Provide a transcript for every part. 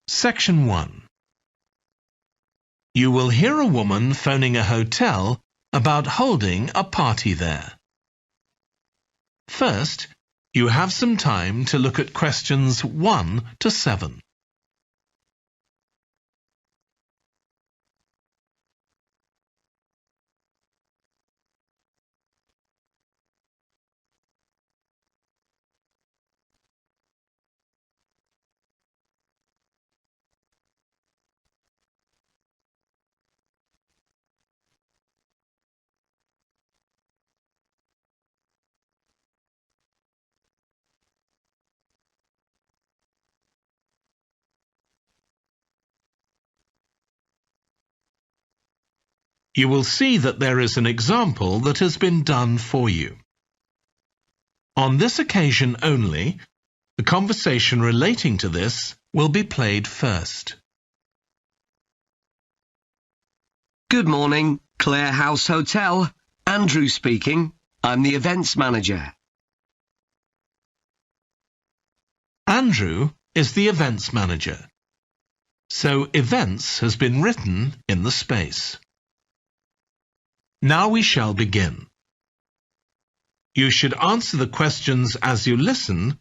Section 1. You will hear a woman phoning a hotel about holding a party there. First, you have some time to look at questions 1 to 7. You will see that there is an example that has been done for you. On this occasion only, the conversation relating to this will be played first. Good morning, Clare House Hotel. Andrew speaking. I'm the events manager. Andrew is the events manager. So events has been written in the space. Now we shall begin. You should answer the questions as you listen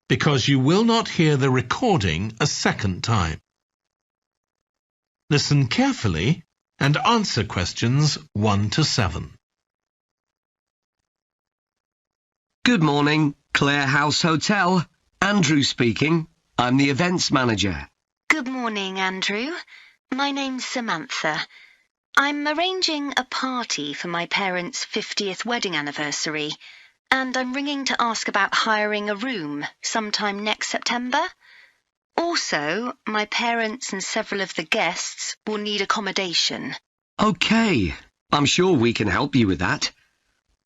because you will not hear the recording a second time. Listen carefully and answer questions 1 to 7. Good morning, Clare House Hotel. Andrew speaking. I'm the events manager. Good morning, Andrew. My name's Samantha. I'm arranging a party for my parents' 50th wedding anniversary, and I'm ringing to ask about hiring a room sometime next September. Also, my parents and several of the guests will need accommodation. OK, I'm sure we can help you with that.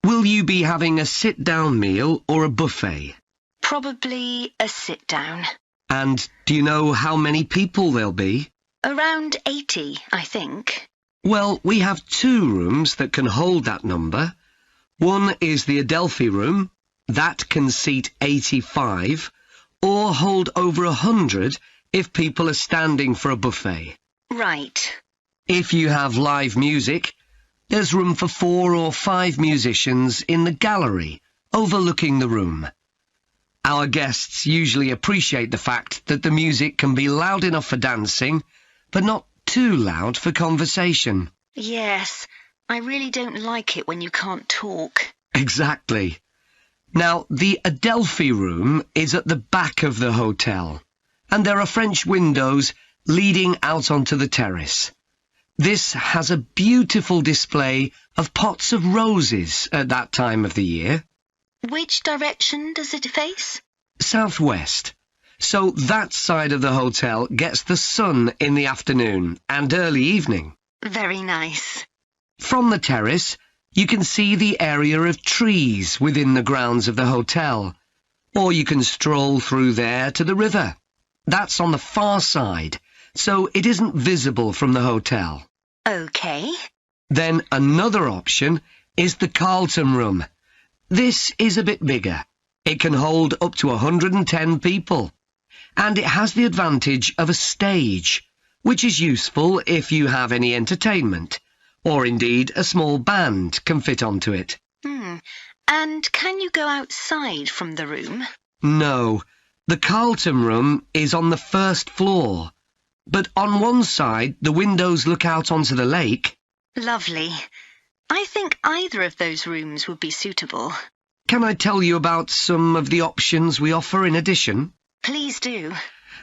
Will you be having a sit-down meal or a buffet? Probably a sit-down. And do you know how many people there'll be? Around 80, I think. Well, we have 2 rooms that can hold that number. One is the Adelphi room. That can seat 85, or hold over 100 if people are standing for a buffet. Right. If you have live music, there's room for 4 or 5 musicians in the gallery, overlooking the room. Our guests usually appreciate the fact that the music can be loud enough for dancing, but not too loud for conversation. Yes, I really don't like it when you can't talk. Exactly. Now, the Adelphi room is at the back of the hotel, and there are French windows leading out onto the terrace. This has a beautiful display of pots of roses at that time of the year. Which direction does it face? Southwest. So that side of the hotel gets the sun in the afternoon and early evening. Very nice. From the terrace, you can see the area of trees within the grounds of the hotel, or you can stroll through there to the river. That's on the far side, so it isn't visible from the hotel. OK. Then another option is the Carlton room. This is a bit bigger. It can hold up to 110 people. And it has the advantage of a stage, which is useful if you have any entertainment, or indeed a small band can fit onto it. And can you go outside from the room? No, the Carlton room is on the first floor, but on one side the windows look out onto the lake. Lovely. I think either of those rooms would be suitable. Can I tell you about some of the options we offer in addition? Please do.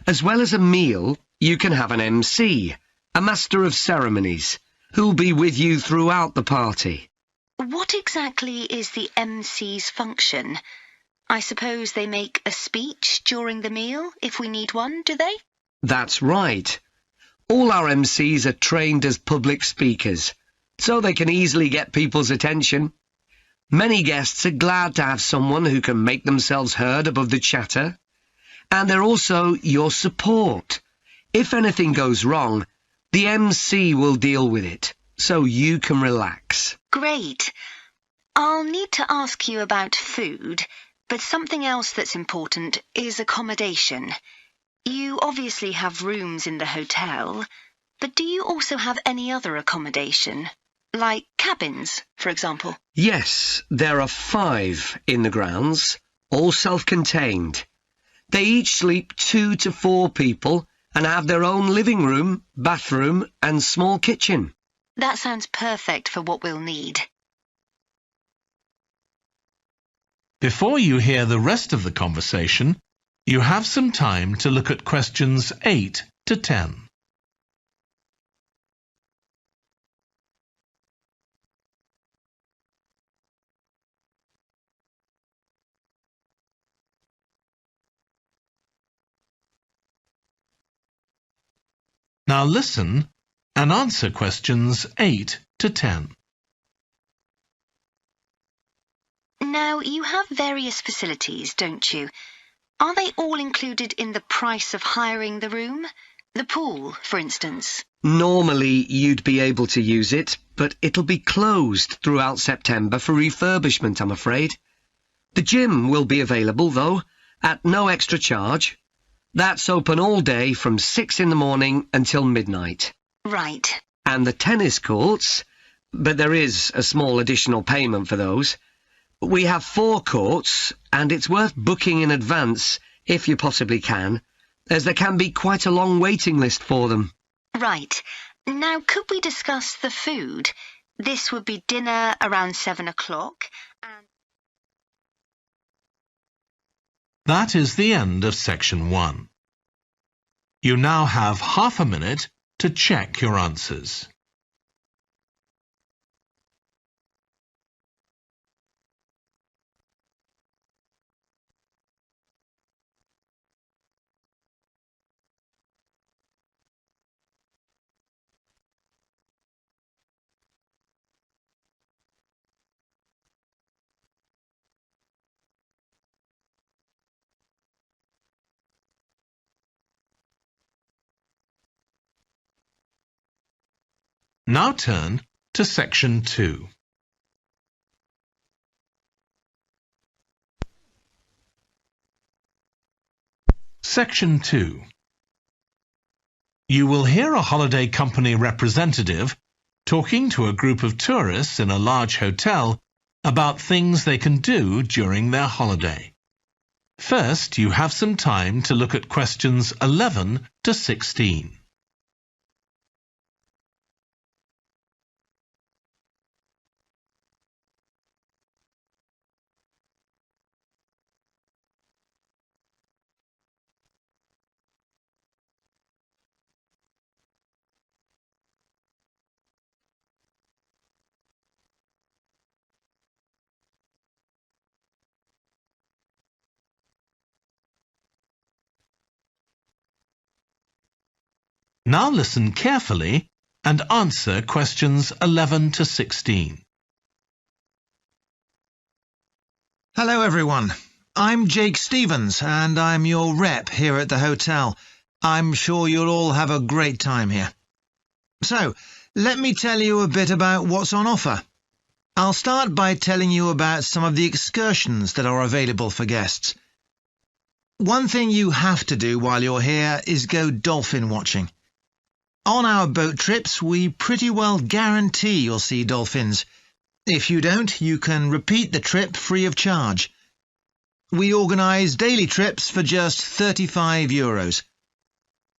As well as a meal, you can have an MC, a master of ceremonies, who'll be with you throughout the party. What exactly is the MC's function? I suppose they make a speech during the meal, if we need one, do they? That's right. All our MCs are trained as public speakers, so they can easily get people's attention. Many guests are glad to have someone who can make themselves heard above the chatter. And they're also your support. If anything goes wrong, the MC will deal with it, so you can relax. Great. I'll need to ask you about food, but something else that's important is accommodation. You obviously have rooms in the hotel, but do you also have any other accommodation? Like cabins, for example? Yes, there are 5 in the grounds, all self-contained. They each sleep 2 to 4 people and have their own living room, bathroom and small kitchen. That sounds perfect for what we'll need. Before you hear the rest of the conversation, you have some time to look at questions 8 to 10. Now listen and answer questions 8 to 10. Now, you have various facilities, don't you? Are they all included in the price of hiring the room? The pool, for instance? Normally you'd be able to use it, but it'll be closed throughout September for refurbishment, I'm afraid. The gym will be available, though, at no extra charge. That's open all day from 6 in the morning until midnight. Right. And the tennis courts, but there is a small additional payment for those. We have 4 courts, and it's worth booking in advance, if you possibly can, as there can be quite a long waiting list for them. Right. Now, could we discuss the food? This would be dinner around 7 o'clock, and... That is the end of section 1. You now have half a minute to check your answers. Now turn to section 2. Section 2. You will hear a holiday company representative talking to a group of tourists in a large hotel about things they can do during their holiday. First, you have some time to look at questions 11 to 16. Now listen carefully and answer questions 11 to 16. Hello everyone. I'm Jake Stevens and I'm your rep here at the hotel. I'm sure you'll all have a great time here. So, let me tell you a bit about what's on offer. I'll start by telling you about some of the excursions that are available for guests. One thing you have to do while you're here is go dolphin watching. On our boat trips, we pretty well guarantee you'll see dolphins. If you don't, you can repeat the trip free of charge. We organise daily trips for just €35.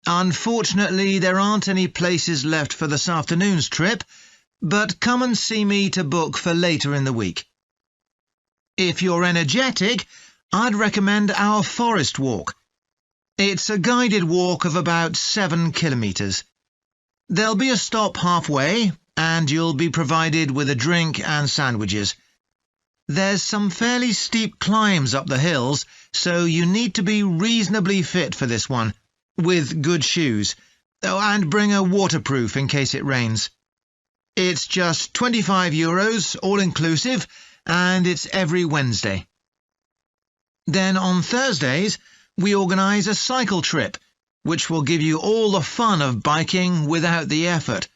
Unfortunately, there aren't any places left for this afternoon's trip, but come and see me to book for later in the week. If you're energetic, I'd recommend our forest walk. It's a guided walk of about 7 kilometres. There'll be a stop halfway, and you'll be provided with a drink and sandwiches. There's some fairly steep climbs up the hills, so you need to be reasonably fit for this one, with good shoes. Oh, and bring a waterproof in case it rains. It's just €25, all-inclusive, and it's every Wednesday. Then on Thursdays, we organise a cycle trip, which will give you all the fun of biking without the effort.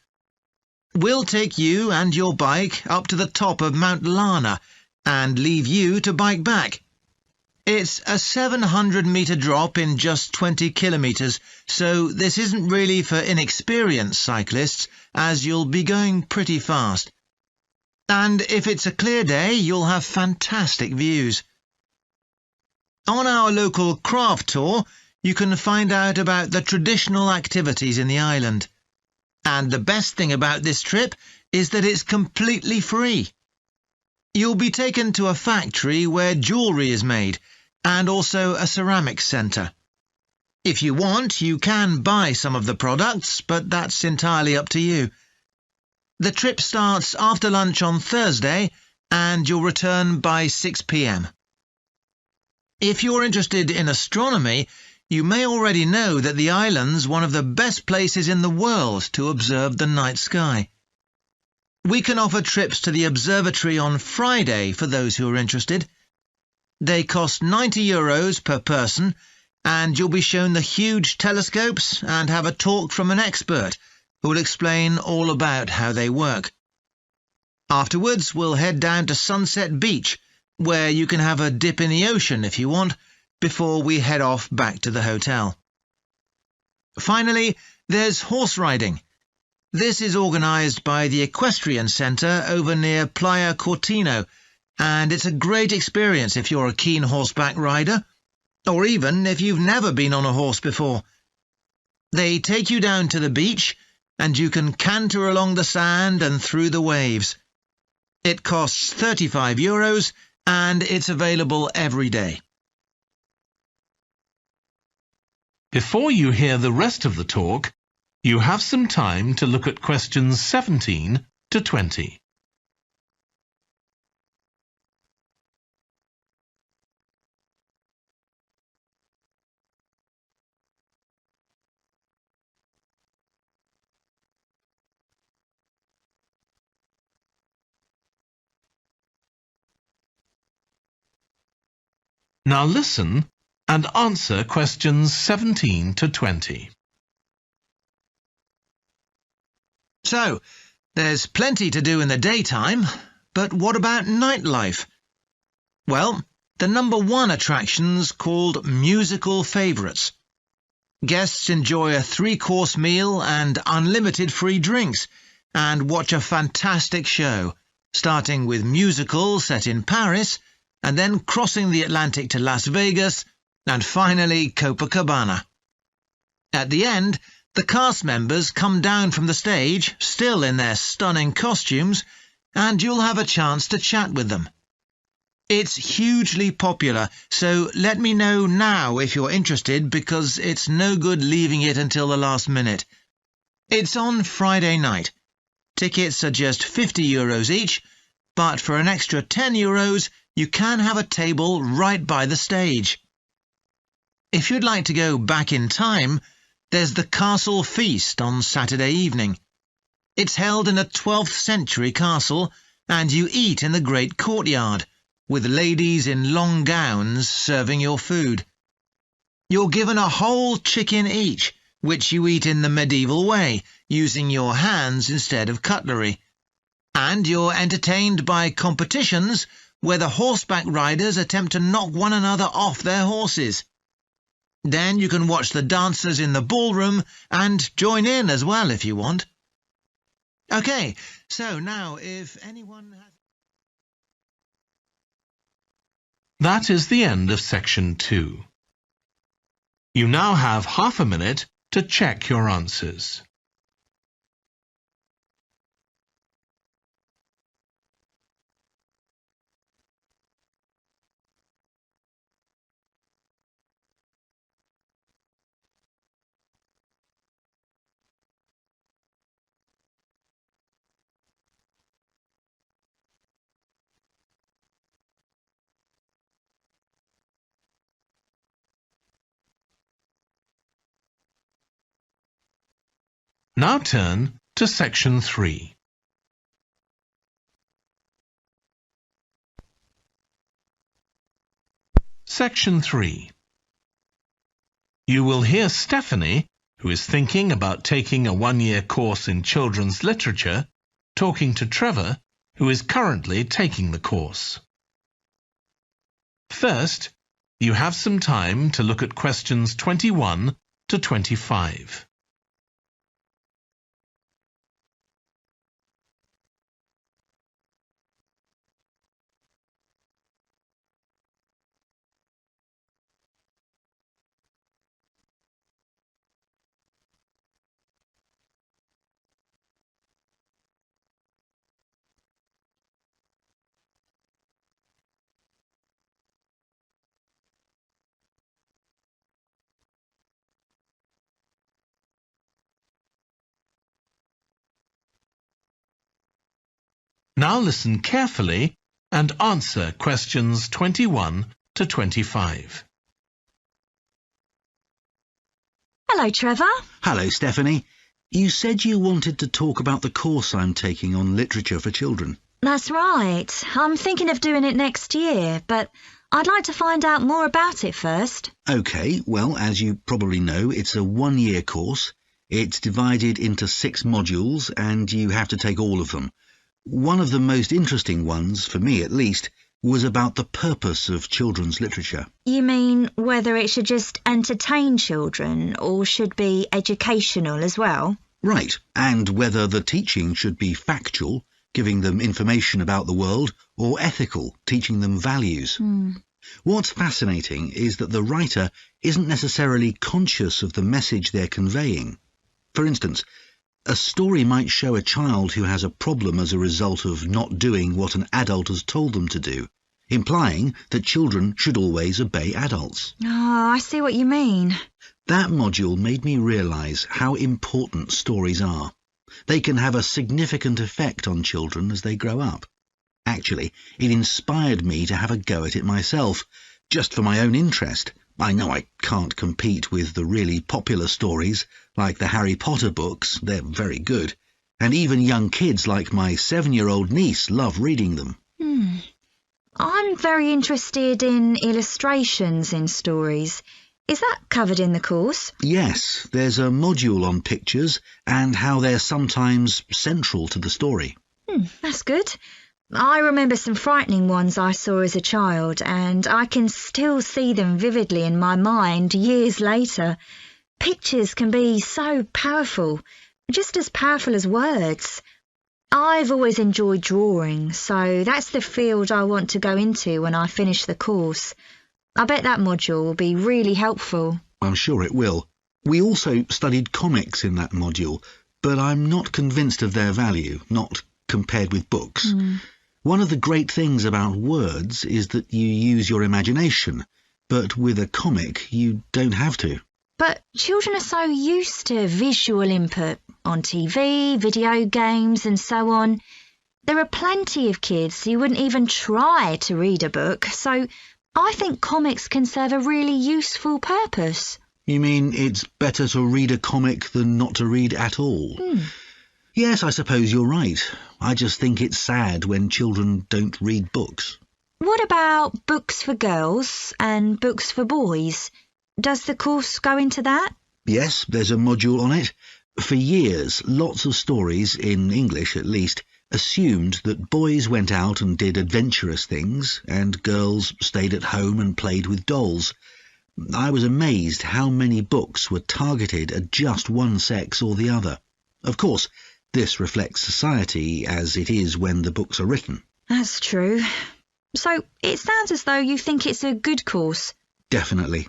We'll take you and your bike up to the top of Mount Lana and leave you to bike back. It's a 700-metre drop in just 20 kilometres, so this isn't really for inexperienced cyclists, as you'll be going pretty fast. And if it's a clear day, you'll have fantastic views. On our local craft tour, you can find out about the traditional activities in the island. And the best thing about this trip is that it's completely free. You'll be taken to a factory where jewellery is made, and also a ceramics centre. If you want, you can buy some of the products, but that's entirely up to you. The trip starts after lunch on Thursday, and you'll return by 6 p.m. If you're interested in astronomy, you may already know that the island's one of the best places in the world to observe the night sky. We can offer trips to the observatory on Friday for those who are interested. They cost €90 per person, and you'll be shown the huge telescopes and have a talk from an expert who will explain all about how they work. Afterwards, we'll head down to Sunset Beach, where you can have a dip in the ocean if you want, before we head off back to the hotel. Finally, there's horse riding. This is organised by the Equestrian Centre over near Playa Cortino, and it's a great experience if you're a keen horseback rider, or even if you've never been on a horse before. They take you down to the beach, and you can canter along the sand and through the waves. It costs €35, and it's available every day. Before you hear the rest of the talk, you have some time to look at questions 17 to 20. Now listen and answer questions 17 to 20. So, there's plenty to do in the daytime, but what about nightlife? Well, the number one attraction's called Musical Favourites. Guests enjoy a 3-course meal and unlimited free drinks, and watch a fantastic show, starting with musicals set in Paris, and then crossing the Atlantic to Las Vegas, and finally Copacabana. At the end, the cast members come down from the stage, still in their stunning costumes, and you'll have a chance to chat with them. It's hugely popular, so let me know now if you're interested, because it's no good leaving it until the last minute. It's on Friday night. Tickets are just €50 each, but for an extra €10, you can have a table right by the stage. If you'd like to go back in time, there's the Castle Feast on Saturday evening. It's held in a 12th century castle, and you eat in the great courtyard, with ladies in long gowns serving your food. You're given a whole chicken each, which you eat in the medieval way, using your hands instead of cutlery. And you're entertained by competitions where the horseback riders attempt to knock one another off their horses. Then you can watch the dancers in the ballroom and join in as well if you want. OK, so now if anyone has... That is the end of section 2. You now have half a minute to check your answers. Now turn to section 3. Section 3. You will hear Stephanie, who is thinking about taking a 1-year course in children's literature, talking to Trevor, who is currently taking the course. First, you have some time to look at questions 21 to 25. Now listen carefully and answer questions 21 to 25. Hello, Trevor. Hello, Stephanie. You said you wanted to talk about the course I'm taking on literature for children. That's right. I'm thinking of doing it next year, but I'd like to find out more about it first. OK, well, as you probably know, it's a one-year course. It's divided into 6 modules, and you have to take all of them. One of the most interesting ones, for me at least, was about the purpose of children's literature. You mean whether it should just entertain children or should be educational as well? Right, and whether the teaching should be factual, giving them information about the world, or ethical, teaching them values. What's fascinating is that the writer isn't necessarily conscious of the message they're conveying. For instance, a story might show a child who has a problem as a result of not doing what an adult has told them to do, implying that children should always obey adults. Oh, I see what you mean. That module made me realise how important stories are. They can have a significant effect on children as they grow up. Actually, it inspired me to have a go at it myself, just for my own interest. I know I can't compete with the really popular stories, like the Harry Potter books. They're very good. And even young kids like my 7-year-old niece love reading them. I'm very interested in illustrations in stories. Is that covered in the course? Yes, there's a module on pictures and how they're sometimes central to the story. That's good. I remember some frightening ones I saw as a child, and I can still see them vividly in my mind years later. Pictures can be so powerful, just as powerful as words. I've always enjoyed drawing, so that's the field I want to go into when I finish the course. I bet that module will be really helpful. I'm sure it will. We also studied comics in that module, but I'm not convinced of their value, not compared with books. One of the great things about words is that you use your imagination, but with a comic you don't have to. But children are so used to visual input on TV, video games and so on. There are plenty of kids who wouldn't even try to read a book, so I think comics can serve a really useful purpose. You mean it's better to read a comic than not to read at all? Yes, I suppose you're right. I just think it's sad when children don't read books. What about books for girls and books for boys? Does the course go into that? Yes, there's a module on it. For years, lots of stories, in English at least, assumed that boys went out and did adventurous things and girls stayed at home and played with dolls. I was amazed how many books were targeted at just one sex or the other. Of course, this reflects society as it is when the books are written. That's true. So it sounds as though you think it's a good course. Definitely.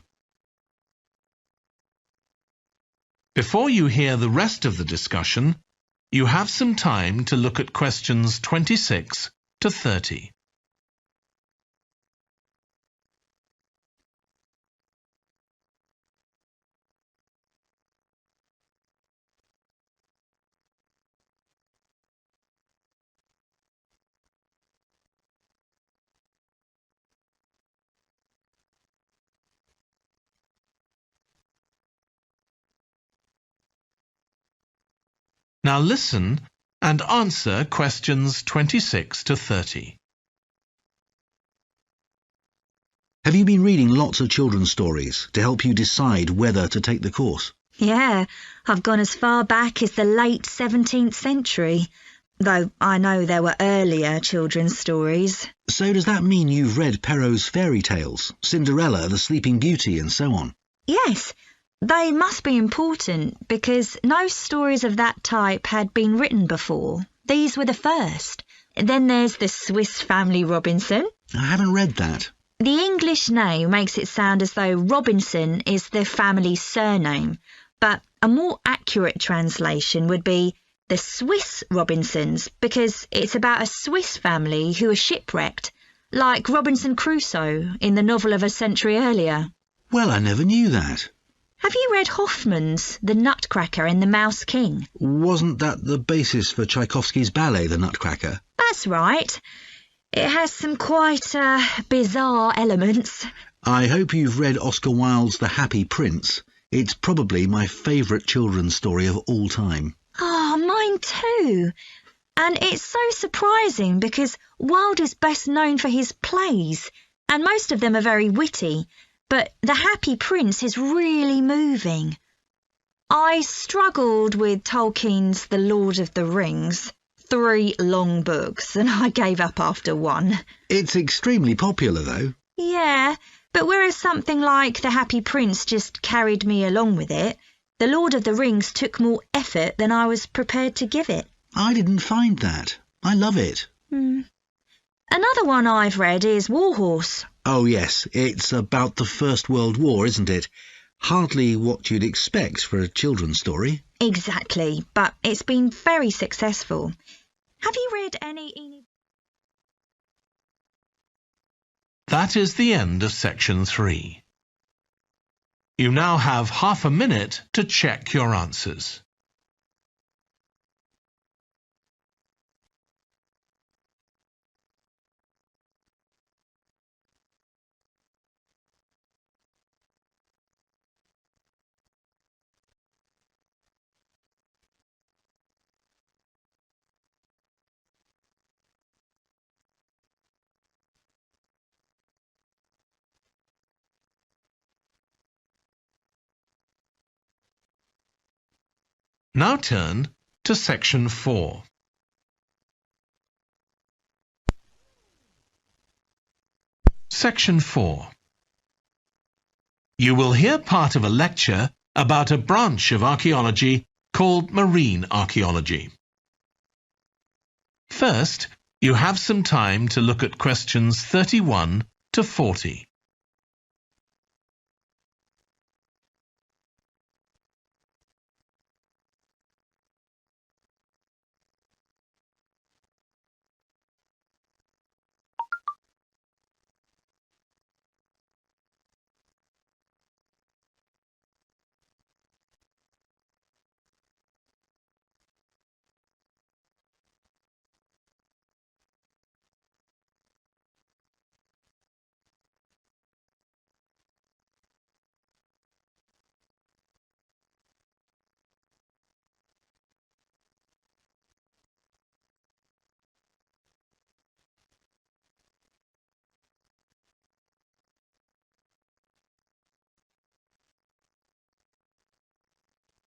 Before you hear the rest of the discussion, you have some time to look at questions 26 to 30. Now listen and answer questions 26 to 30. Have you been reading lots of children's stories to help you decide whether to take the course? Yeah, I've gone as far back as the late 17th century. though I know there were earlier children's stories. So does that mean you've read Perrault's fairy tales, Cinderella, the Sleeping Beauty, and so on? Yes, they must be important because no stories of that type had been written before. These were the first. Then there's the Swiss Family Robinson. I haven't read that. The English name makes it sound as though Robinson is the family's surname, but a more accurate translation would be the Swiss Robinsons, because it's about a Swiss family who are shipwrecked, like Robinson Crusoe in the novel of a century earlier. Well, I never knew that. Have you read Hoffmann's The Nutcracker and the Mouse King? Wasn't that the basis for Tchaikovsky's ballet, The Nutcracker? That's right. It has some quite bizarre elements. I hope you've read Oscar Wilde's The Happy Prince. It's probably my favourite children's story of all time. Oh, mine too. And it's so surprising because Wilde is best known for his plays, and most of them are very witty, but The Happy Prince is really moving. I struggled with Tolkien's The Lord of the Rings. 3 long books, and I gave up after 1. It's extremely popular, though. Yeah, but whereas something like The Happy Prince just carried me along with it, The Lord of the Rings took more effort than I was prepared to give it. I didn't find that. I love it. Another one I've read is Warhorse. Oh, yes, it's about the First World War, isn't it? Hardly what you'd expect for a children's story. Exactly, but it's been very successful. Have you read any... That is the end of section 3. You now have half a minute to check your answers. Now turn to section 4. Section 4. You will hear part of a lecture about a branch of archaeology called marine archaeology. First, you have some time to look at questions 31 to 40.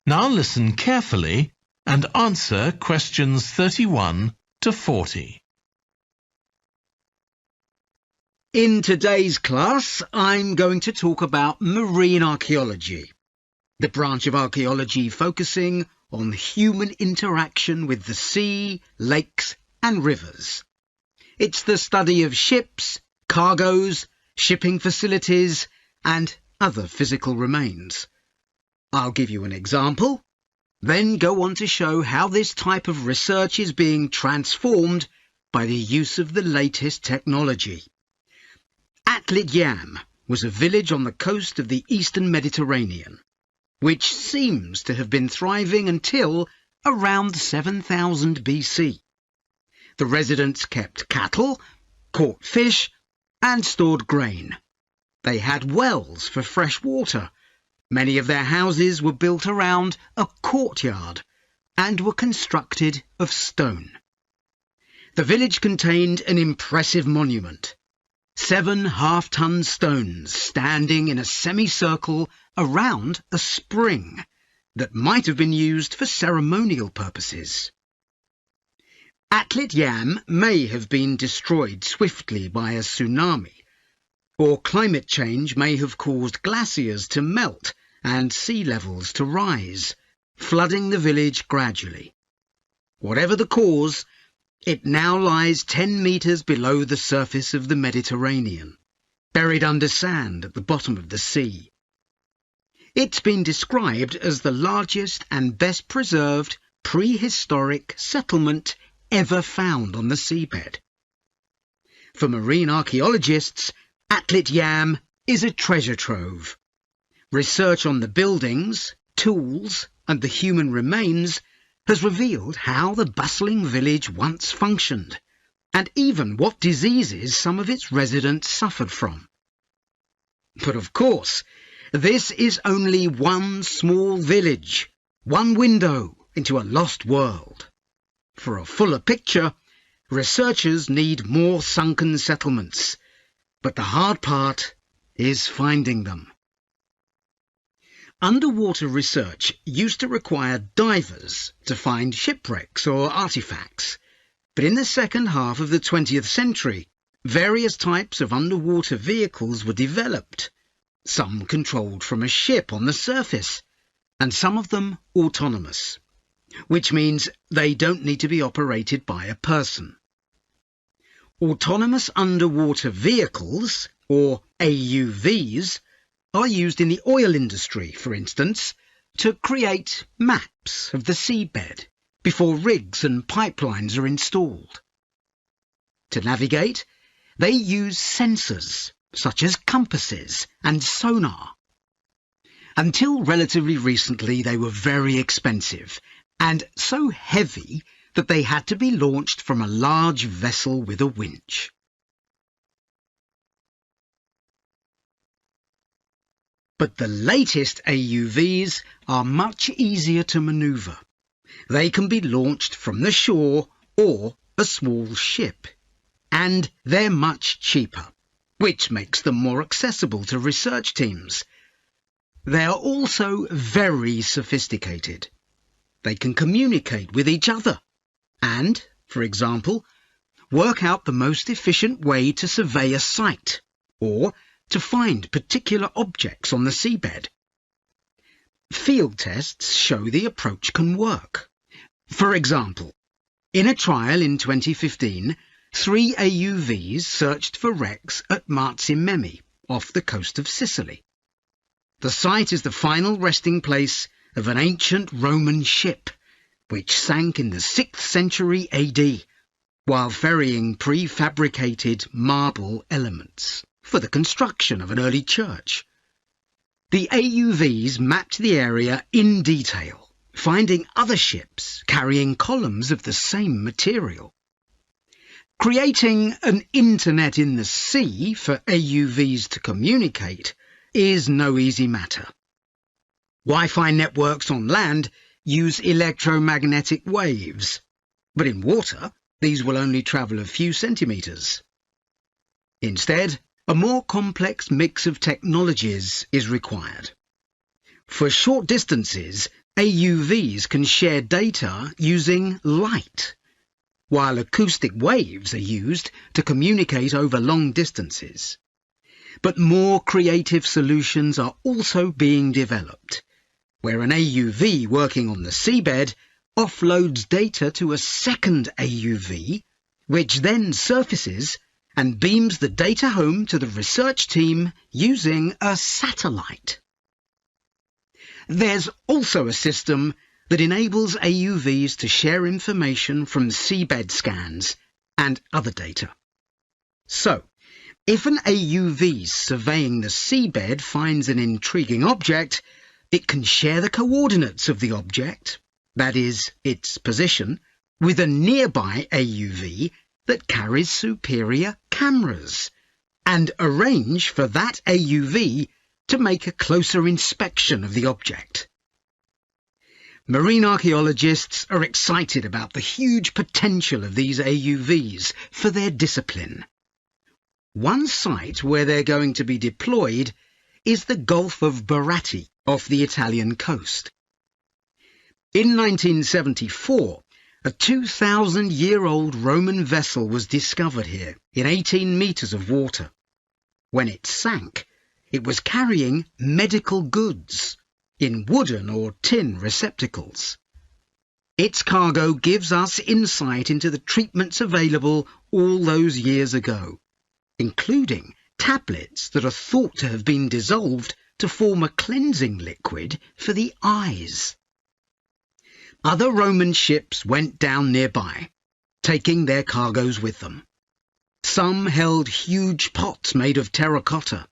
Now listen carefully and answer questions 31 to 40. In today's class, I'm going to talk about marine archaeology, the branch of archaeology focusing on human interaction with the sea, lakes and rivers. It's the study of ships, cargoes, shipping facilities and other physical remains. I'll give you an example, then go on to show how this type of research is being transformed by the use of the latest technology. Atlit Yam was a village on the coast of the eastern Mediterranean, which seems to have been thriving until around 7000 BC. The residents kept cattle, caught fish, and stored grain. They had wells for fresh water. Many of their houses were built around a courtyard and were constructed of stone. The village contained an impressive monument, 7 half-ton stones standing in a semicircle around a spring that might have been used for ceremonial purposes. Atlit Yam may have been destroyed swiftly by a tsunami, or climate change may have caused glaciers to melt and sea levels to rise, flooding the village gradually. Whatever the cause, it now lies 10 metres below the surface of the Mediterranean, buried under sand at the bottom of the sea. It's been described as the largest and best preserved prehistoric settlement ever found on the seabed. For marine archaeologists, Atlit Yam is a treasure trove. Research on the buildings, tools, and the human remains has revealed how the bustling village once functioned, and even what diseases some of its residents suffered from. But of course, this is only one small village, one window into a lost world. For a fuller picture, researchers need more sunken settlements, but the hard part is finding them. Underwater research used to require divers to find shipwrecks or artifacts, but in the second half of the 20th century, various types of underwater vehicles were developed, some controlled from a ship on the surface, and some of them autonomous, which means they don't need to be operated by a person. Autonomous underwater vehicles, or AUVs, are used in the oil industry, for instance, to create maps of the seabed before rigs and pipelines are installed. To navigate, they use sensors, such as compasses and sonar. Until relatively recently, they were very expensive and so heavy that they had to be launched from a large vessel with a winch. But the latest AUVs are much easier to manoeuvre. They can be launched from the shore or a small ship, and they're much cheaper, which makes them more accessible to research teams. They are also very sophisticated. They can communicate with each other and, for example, work out the most efficient way to survey a site or to find particular objects on the seabed. Field tests show the approach can work. For example, in a trial in 2015, 3 AUVs searched for wrecks at Marzi off the coast of Sicily. The site is the final resting place of an ancient Roman ship, which sank in the 6th century AD, while ferrying prefabricated marble elements for the construction of an early church. The AUVs mapped the area in detail, finding other ships carrying columns of the same material. Creating an internet in the sea for AUVs to communicate is no easy matter. Wi-Fi networks on land use electromagnetic waves, but in water these will only travel a few centimetres. Instead, a more complex mix of technologies is required. For short distances, AUVs can share data using light, while acoustic waves are used to communicate over long distances. But more creative solutions are also being developed, where an AUV working on the seabed offloads data to a second AUV, which then surfaces and beams the data home to the research team using a satellite. There's also a system that enables AUVs to share information from seabed scans and other data. So, if an AUV surveying the seabed finds an intriguing object, it can share the coordinates of the object, that is, its position, with a nearby AUV that carries superior cameras, and arrange for that AUV to make a closer inspection of the object. Marine archaeologists are excited about the huge potential of these AUVs for their discipline. One site where they're going to be deployed is the Gulf of Baratti off the Italian coast. In 1974, A 2,000-year-old Roman vessel was discovered here in 18 metres of water. When it sank, it was carrying medical goods in wooden or tin receptacles. Its cargo gives us insight into the treatments available all those years ago, including tablets that are thought to have been dissolved to form a cleansing liquid for the eyes. Other Roman ships went down nearby, taking their cargoes with them. Some held huge pots made of terracotta.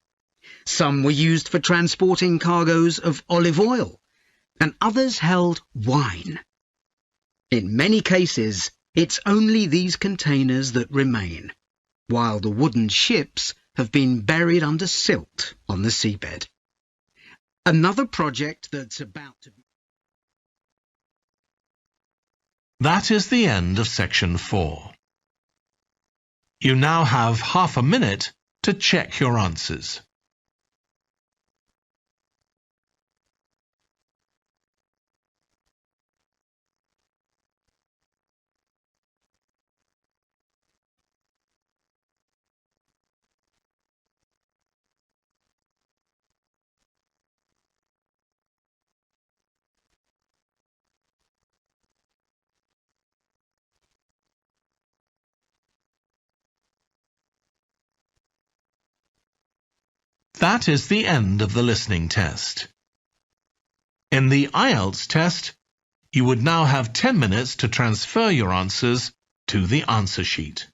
Some were used for transporting cargoes of olive oil, and others held wine. In many cases, it's only these containers that remain, while the wooden ships have been buried under silt on the seabed. Another project that's about to be... That is the end of section 4. You now have half a minute to check your answers. That is the end of the listening test. In the IELTS test, you would now have 10 minutes to transfer your answers to the answer sheet.